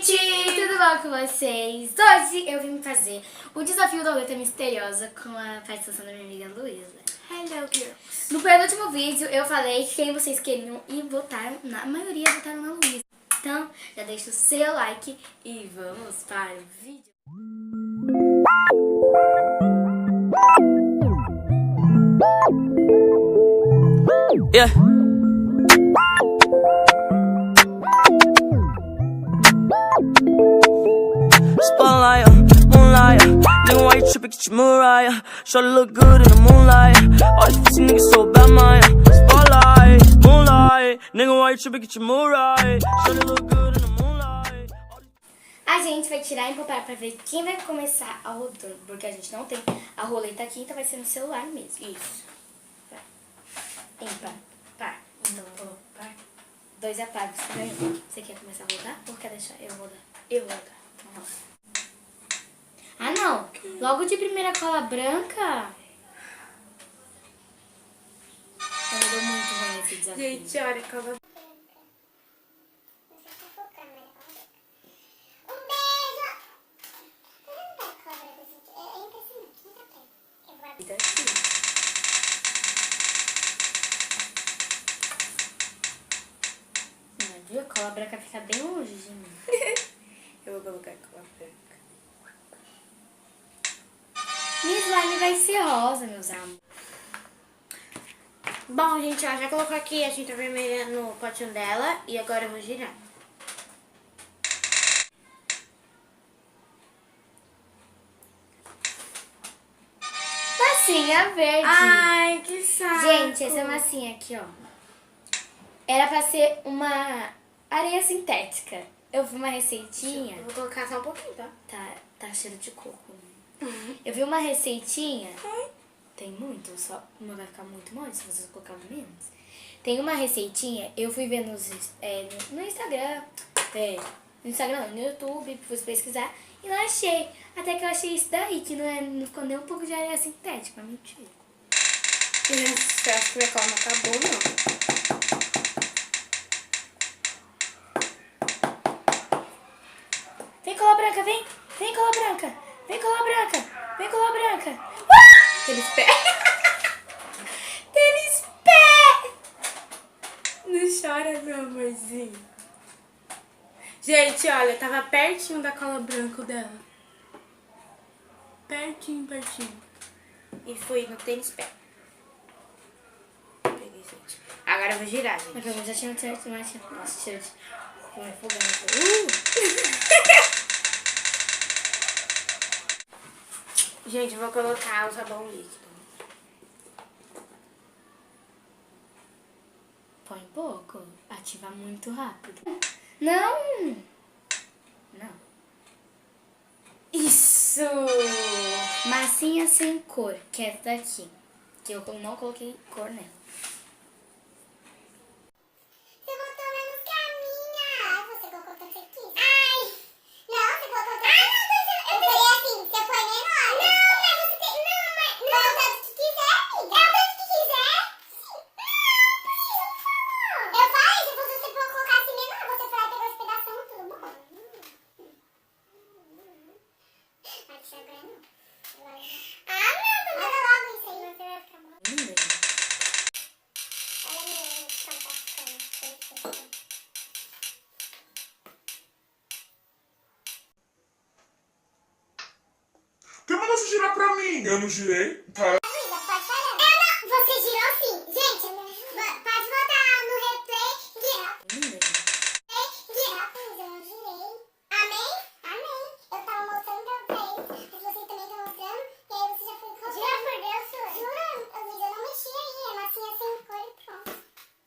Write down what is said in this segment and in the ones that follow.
gente! Tudo bom com vocês? Hoje eu vim fazer o desafio da letra misteriosa com a participação da minha amiga Luísa. Hello, girls! No penúltimo vídeo eu falei quem vocês queriam e votaram, a maioria votaram na Luísa. Então já deixa o seu like e vamos para o vídeo. Yeah. Spotlight, moonlight. Nigga, why you trippin'? Get your Mariah. Shorty look good in the moonlight. All these pussy niggas so bad, Maya. Spotlight, moonlight. Nigga, why you trippin'? Get your Mariah. Shorty look good in the moonlight. A gente vai tirar e empolgar pra ver quem vai começar a rodando, porque a gente não tem a roleta aqui, então vai ser no celular mesmo. Isso. Ímpar, par. Então, par. 2 é par, você ganhou. Você quer começar a rodar ou quer deixar eu rodar? Eu vou rodar. Vamos lá. Ah, não. Logo de primeira cola branca. Eu dou muito ruim nesse desafio. Gente, olha, cola. A cola branca fica bem longe de mim. Eu vou colocar cola branca. Minha slime vai ser rosa, meus amores. Bom, gente, ó, já colocou aqui a tinta vermelha no potinho dela e agora eu vou girar. Massinha verde. Ai, que saco. Gente, essa massinha aqui, ó. Era pra ser uma areia sintética. Eu vi uma receitinha. Eu vou colocar só um pouquinho, tá? Tá cheiro de coco. Eu vi uma receitinha. Tem muito, só não vai ficar muito mole se vocês colocarem menos. Tem uma receitinha, eu fui ver no Instagram. No Instagram, no YouTube, fui pesquisar e não achei. Até que eu achei isso daí, que não ficou nem um pouco de areia sintética. Mentira. Eu acho que minha cola não acabou, não. Vem cola branca, vem! Vem cola branca! Vem cola branca! Vem cola branca! Tênis pé. Tênis pé! Não chora, meu amorzinho. Gente, olha, tava pertinho da cola branca dela. Pertinho, pertinho. E fui no tênis pé. Peguei, gente. Agora eu vou girar, gente. Mas pra mim já tinha certo, mas tinha. Nossa, cheiro de. Vou me afogar. Gente, eu vou colocar o sabão líquido. Põe pouco. Ativa muito rápido. Não! Não. Isso! Massinha sem cor, que é essa daqui. Que eu não coloquei cor nela. Você botou menos que a minha. Ai, você colocou tanto que quis. Ai, não, você colocou tanto que quis. Eu falei assim, você foi menor. Não, mas você tem... Não, mas... Não, o tanto que quiser, amiga. É o tanto que quiser. Não, eu falei, se você colocasse menor, você foi lá e pegou esse pedação, tudo bom? Vai te agora não. Ah, não, manda logo isso aí. Você vai ficar bom. Linda, gente. Olha meu tampacão. Quem mandou você girar pra mim? Eu não girei. Tá. Luísa, pode parar. Você girou sim. Gente, pode botar no replay. Girar. Linda, gente. Girar. Luísa, eu não girei. Amém? Amém. Eu tava mostrando pra vocês. Mas vocês também estão mostrando. E aí você já foi colocando. Jura por Deus, Luísa? Jura? Luísa, eu não mexi aí. É massinha sem cor e pronto.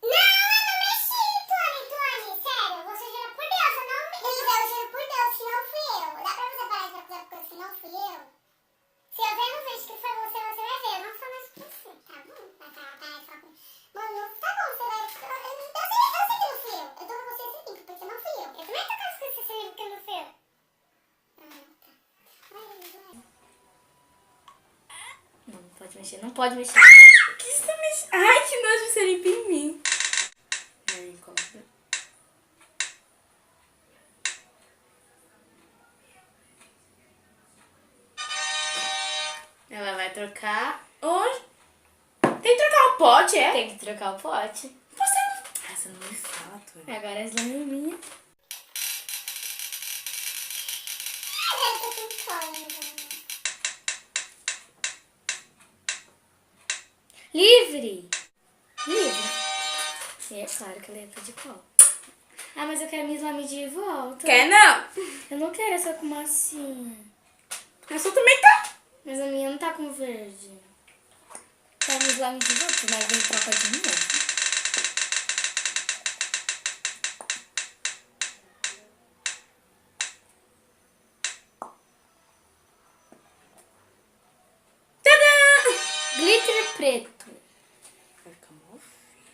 Não, eu não mexi, Tony. Sério, você jura por Deus. Eu não mexi. Luísa, eu juro por Deus que não fui eu. Dá pra você parar de acusar porque se não fui eu? Se eu ver no vídeo que foi você, você vai ver. Eu não sou mais que você, tá bom? Vai parar só com... Mano, tá bom, você vai... Eu sei que não fui eu. Eu dou pra você esse link, porque não fui eu. Eu também tô com as coisas que você não fui eu. Tá. Não pode mexer, não pode mexer. O que você tá mexendo? Ai, que nojo, você limpa em mim. Aí, coloca. vai trocar hoje. Tem que trocar o pote, é? Tem que trocar o pote. Você não me fala, Tony. Agora a slime é minha. Agora eu tô com fome. Livre! Livre. E é claro que ela ia pedir cola. Ah, mas eu quero minha slime de volta. Quer não? Eu não quero essa com massinha. A sua também tá. Mas a minha não tá com verde. Quero minha slime de volta, mas vem troca de novo. Tadã! Glitter preto. Vai ficar mó feio.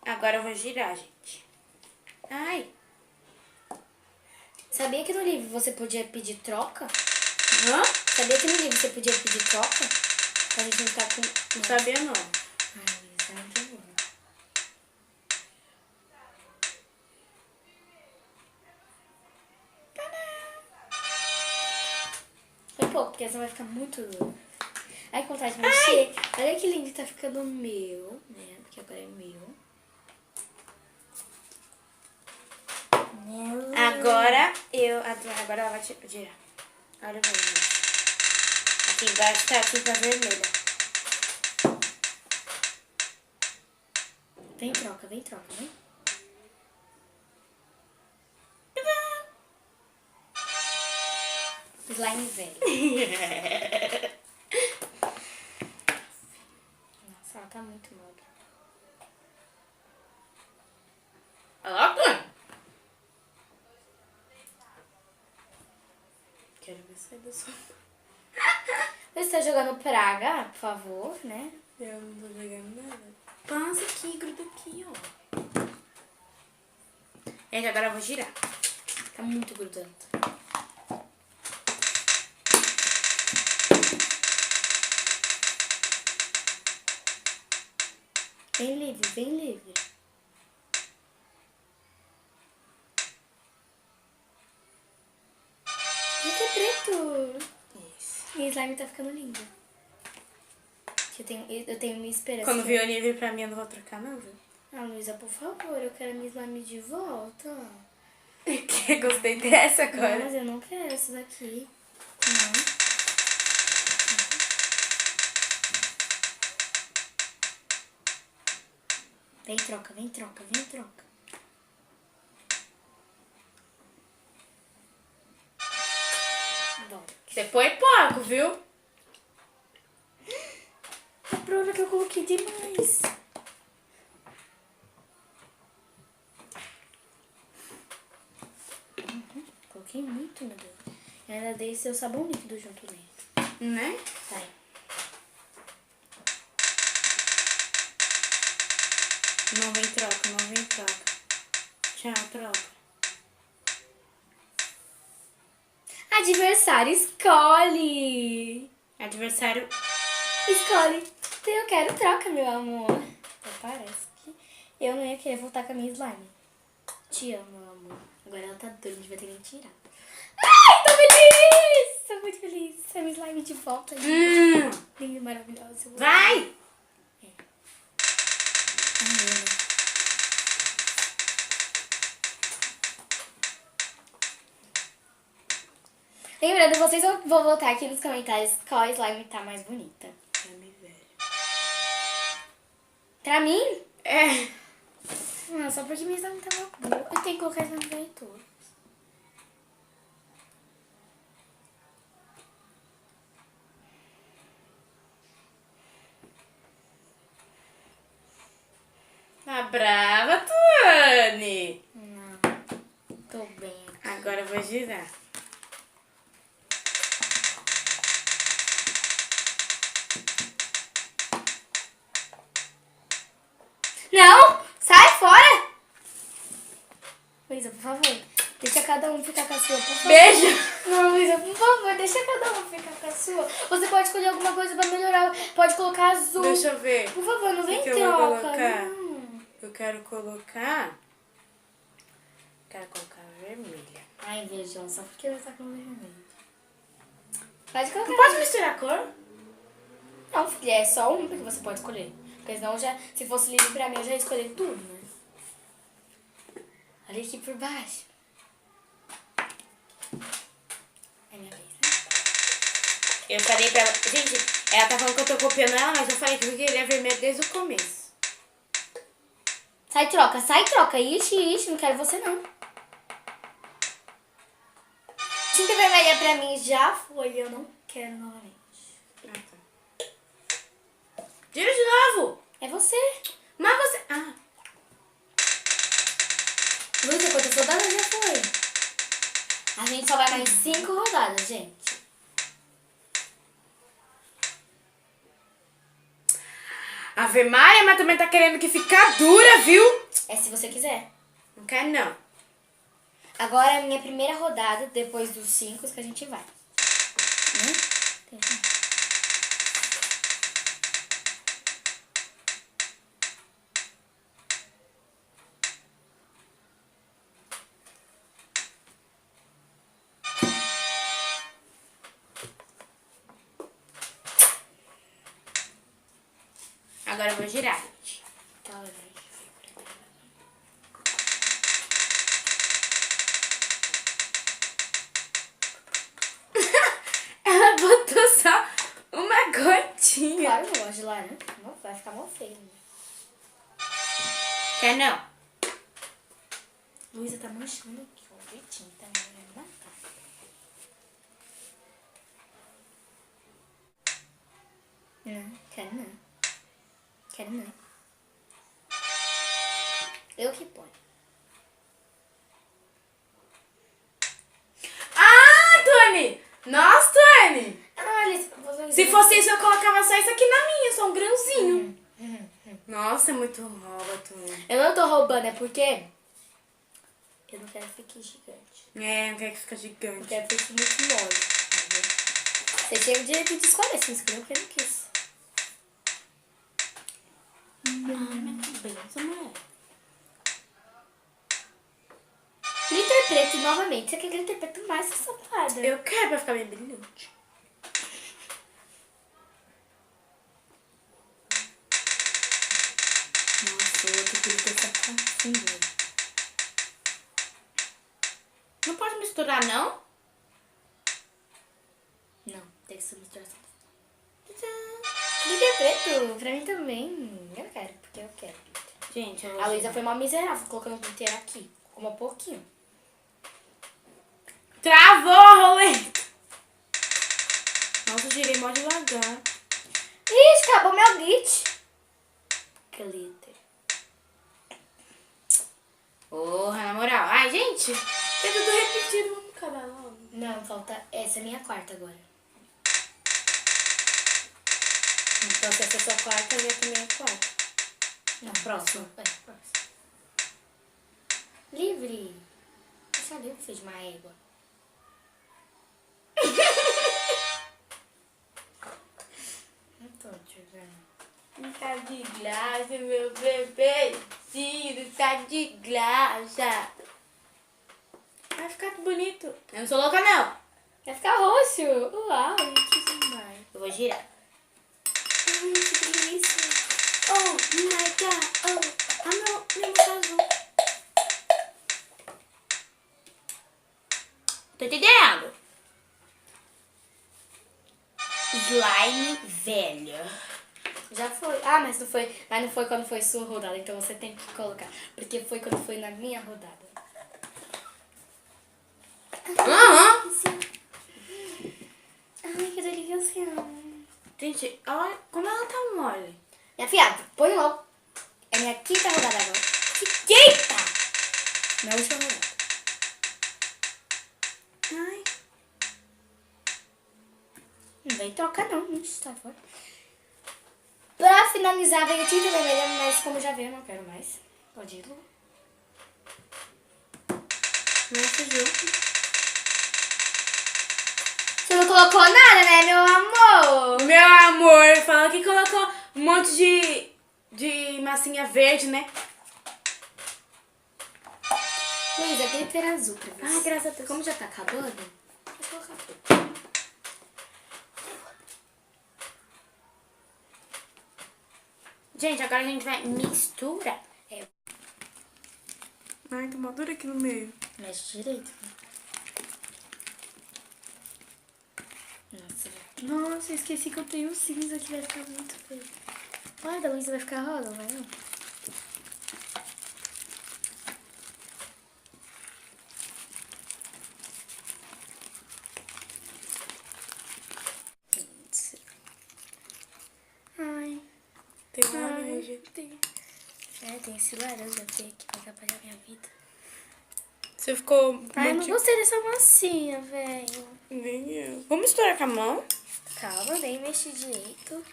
Agora eu vou girar, gente. Ai. Sabia que no livro você podia pedir troca? Hã? Sabia que no livro você podia pedir troca? Pra gente não ficar com... Não sabia não. Ai, isso é muito bom. Foi pouco, porque essa vai ficar muito dura. Ai, que vontade de mexer. Olha que lindo que tá ficando o meu, né? Porque agora é meu. Agora agora ela vai girar. Olha o meu. Aqui embaixo tá aqui pra vermelha. Vem troca, vem. Slime velho. Nossa, ela tá muito magra. Olha lá, quero ver sair da sua... Você tá jogando praga, por favor, né? Eu não tô jogando nada. Passa aqui, gruda aqui, ó. Gente, agora eu vou girar. Tá muito grudento. Vem livre, vem livre. Fica preto. Isso. Minha slime tá ficando linda. Eu tenho minha esperança. Quando vier o livre pra mim, eu não vou trocar, não, viu? Ah, Luísa, por favor, eu quero minha slime de volta. Que gostei dessa Não, agora. mas eu não quero essa daqui. Não. Vem troca. Bom, Depois é pouco, viu? a prova que eu coloquei demais. Coloquei muito, meu Deus. E ainda dei seu sabão líquido junto nele. Né? Sai. Não vem troca. Tchau, troca. Adversário, escolhe! Adversário. Escolhe. Eu quero troca, meu amor. Até parece que eu não ia querer voltar com a minha slime. Te amo, meu amor. Agora ela tá dura, a gente vai ter que tirar. Ai, tô muito feliz! Tô muito feliz. A minha slime de volta. Linda e maravilhosa. Vai! Amor. Lembrando, vocês vão votar aqui nos comentários qual slime tá mais bonita. Pra mim? É. Não, só porque minha slime tá boa. Eu tenho que colocar slime pra todos. Tá brava, Tuane. Não, tô bem. Agora eu vou girar. Não! Sai fora! Luísa, por favor, deixa cada um ficar com a sua, por favor. Beijo! Não, Luísa, por favor, deixa cada um ficar com a sua. Você pode escolher alguma coisa pra melhorar, pode colocar azul. Deixa eu ver. Por favor, não vem que eu vou troca. colocar? Não. Eu quero colocar... Quero colocar vermelha. Ai, vejam, só porque ela tá com vermelho. Pode colocar. Não pode misturar a cor? Não, filha, é só um que você pode escolher. Porque senão, se fosse livre pra mim, eu já ia escolher tudo, né? Olha aqui por baixo. É minha vez, né? Eu falei pra ela... Gente, ela tá falando que eu tô copiando ela, mas eu falei que eu queria vermelho desde o começo. Sai, troca, sai, troca. Ixi, não quero você, não. Tinta vermelha pra mim já foi, eu não quero novamente. Ah, tá. Gira de novo! É você. Mas você... Ah, Luísa, quantas rodadas já foi? A gente só vai mais 5 rodadas, gente. Ave Maria, mas também tá querendo que ficar dura, viu? É se você quiser. Não quero, não. Agora é a minha primeira rodada, depois dos 5 que a gente vai. Né? Entendi. Agora eu vou girar, gente. Tá, gente. Ela botou só uma gotinha. Claro que eu gosto de laranja. Não, vai ficar mó feio. Né? Quer não? Luísa tá manchando aqui, ó. Vitinho, tá me matar. Não, quero não. Quero não. Eu que ponho. Ah, Tony! Nossa, Tony! Ah, Alice, você... Se fosse isso, eu colocava só isso aqui na minha, só um grãozinho. Nossa, é muito rouba, Tony. Eu não tô roubando, é porque eu não quero ficar gigante. É, não quer que fique Eu gigante. quero ficar muito mole. Tá? Você tinha o direito de escolher, se inscreveu porque não quis. Benção, mulher. Glitter preto novamente. Você quer glitter preto mais que safada. Eu quero pra ficar bem brilhante. Nossa, o outro glitter tá confundindo. Não pode misturar, não? Não, tem que ser misturação. Glitter preto, pra mim também. Eu quero, porque eu quero. Gente, eu vou A Luísa foi mal miserável colocando glitter aqui. Como um pouquinho. Travou a roleta. Nossa, eu girei mó devagar. Ixi, acabou meu glitter. Glitter. Porra, na moral. Ai, gente, é tudo repetido. Vamos acabar logo. Não, falta... Essa é a minha quarta agora. Então, se essa é a sua quarta, a minha também é a quarta. Não, próxima. É, próxima. Livre. Deixa livre, filho de uma égua. Não tô te vendo. Tá de graça, meu bebezinho. Tá de graça. Vai ficar bonito. Eu não sou louca, não. Vai ficar roxo. Uau, que demais. Eu vou girar. Ai, que delícia. Oh my god. Oh, meu azul. Tô entendendo. Slime velho. Já foi. Ah, mas não foi. Mas não foi quando foi sua rodada, então você tem que colocar. Porque foi quando foi na minha rodada. Aham. Ai, que delícia. Gente, olha como ela tá mole. Minha filha, põe logo. É minha quinta rodada agora. Que quinta? Minha última rodada. Ai. Não vem trocar não. Ixi, tá fora. Pra finalizar, veio tinta vermelha, mas como já veio, eu não quero mais. Pode ir, Lu. Nossa, junto. Você não colocou nada, né, meu amor? Meu amor, falou que colocou um monte de massinha verde, né? Luísa, glitter azul pra você. Ai, graças a Deus. Como já tá acabando, vou colocar tudo. Gente, agora a gente vai misturar. Ai, tá madura aqui no meio. Mexe direito. Nossa, eu esqueci que eu tenho um cinza que vai ficar muito feio. Olha, da Luísa vai ficar rosa, vai não? Ai, Tem laranja. tem esse laranja aqui que vai atrapalhar minha vida. Você ficou... Ai, eu não gostei dessa massinha, velho. Nem eu. Vamos misturar com a mão? Calma, nem mexi direito.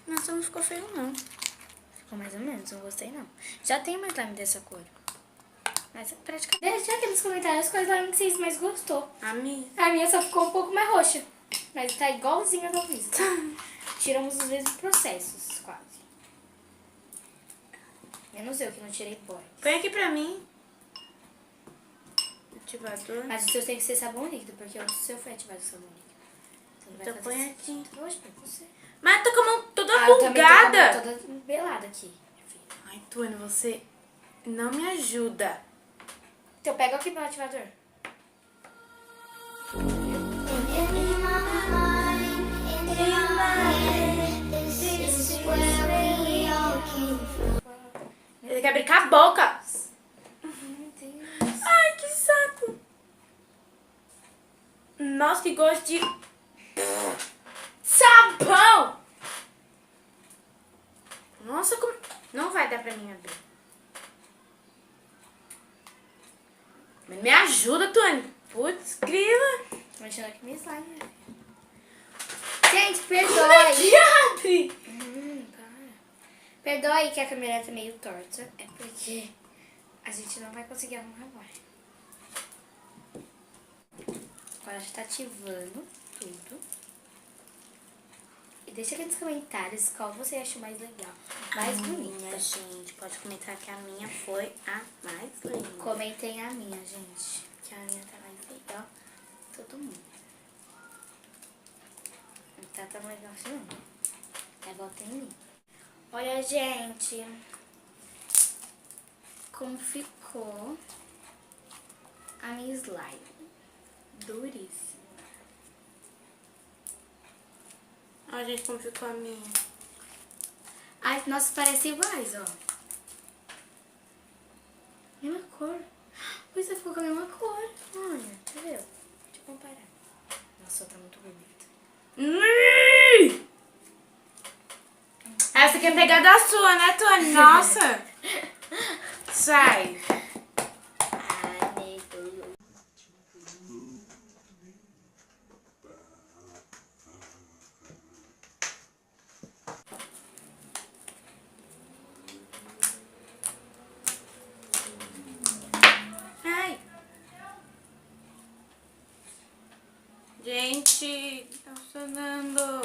Nossa, não ficou feio, não. Ficou mais ou menos, não gostei não. Já tem mais slime dessa cor. Mas praticamente... Deixa aqui nos comentários qual slime que vocês mais gostou. A minha. A minha só ficou um pouco mais roxa. Mas tá igualzinha a da Luísa, tá? Tiramos os mesmos processos, quase. Menos eu, que não tirei pó. Põe aqui pra mim. Ativador. Mas o seu tem que ser sabão líquido, porque o seu foi ativado de sabão líquido. Você não vai Então fazer põe assim. aqui. Hoje pra você. Mas eu tô com a mão toda Eu também tô com a mão bugada. toda belada aqui, minha filha. Ai, Tuane, você não me ajuda. Então pega aqui meu ativador. Ele quer abrir com a boca. Meu Deus. Ai, que saco. Nossa, que gosto de sabão. Nossa, como... Não vai dar pra mim abrir. Mas me ajuda, Tuane. Putz, grila. Tô mexendo aqui minha slime, minha filha. Gente, perdoe. Que abre? Para. Perdoe que a câmera tá meio torta. É porque a gente não vai conseguir arrumar agora. Agora já tá ativando tudo. E deixa aqui nos comentários qual você achou mais legal, mais bonita. Minha gente, pode comentar que a minha foi a mais linda. Comentem a minha, gente. Que a minha tá mais legal. Todo mundo. Não tá tão legal assim, não. É, volta em mim. Olha, gente. Como ficou a minha slime. Duríssima. Olha, gente, como ficou a minha. Ai, nossa, parece iguais, ó. Mesma cor. Pois você ficou com a mesma cor. Olha, entendeu? Deixa eu comparar. Nossa, tá muito bonita. Essa quer pegar da sua, né, Tuane? Nossa. Sai. Ai, meu Deus. Ai. Gente, tá funcionando.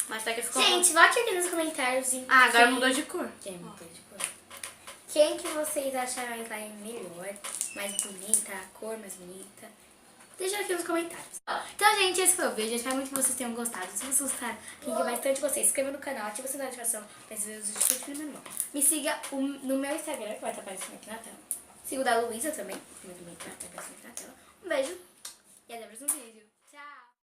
Mas tá que ficou... Gente, vote aqui nos comentários. Ah, agora mudou de cor. Quem mudou de cor? Quem que vocês acharam a slime melhor, mais bonita, a cor mais bonita? Deixa aqui nos comentários. Então, gente, esse foi o vídeo. Eu espero muito que vocês tenham gostado. Se vocês gostaram, clique bastante vocês. Se inscreva no canal, ativa a sua notificação para receber os vídeos de primeira mão. Me siga no meu Instagram, que vai estar aparecendo aqui na tela. Siga o da Luísa também, que vai estar aparecendo aqui na tela. Um beijo e até o próximo vídeo.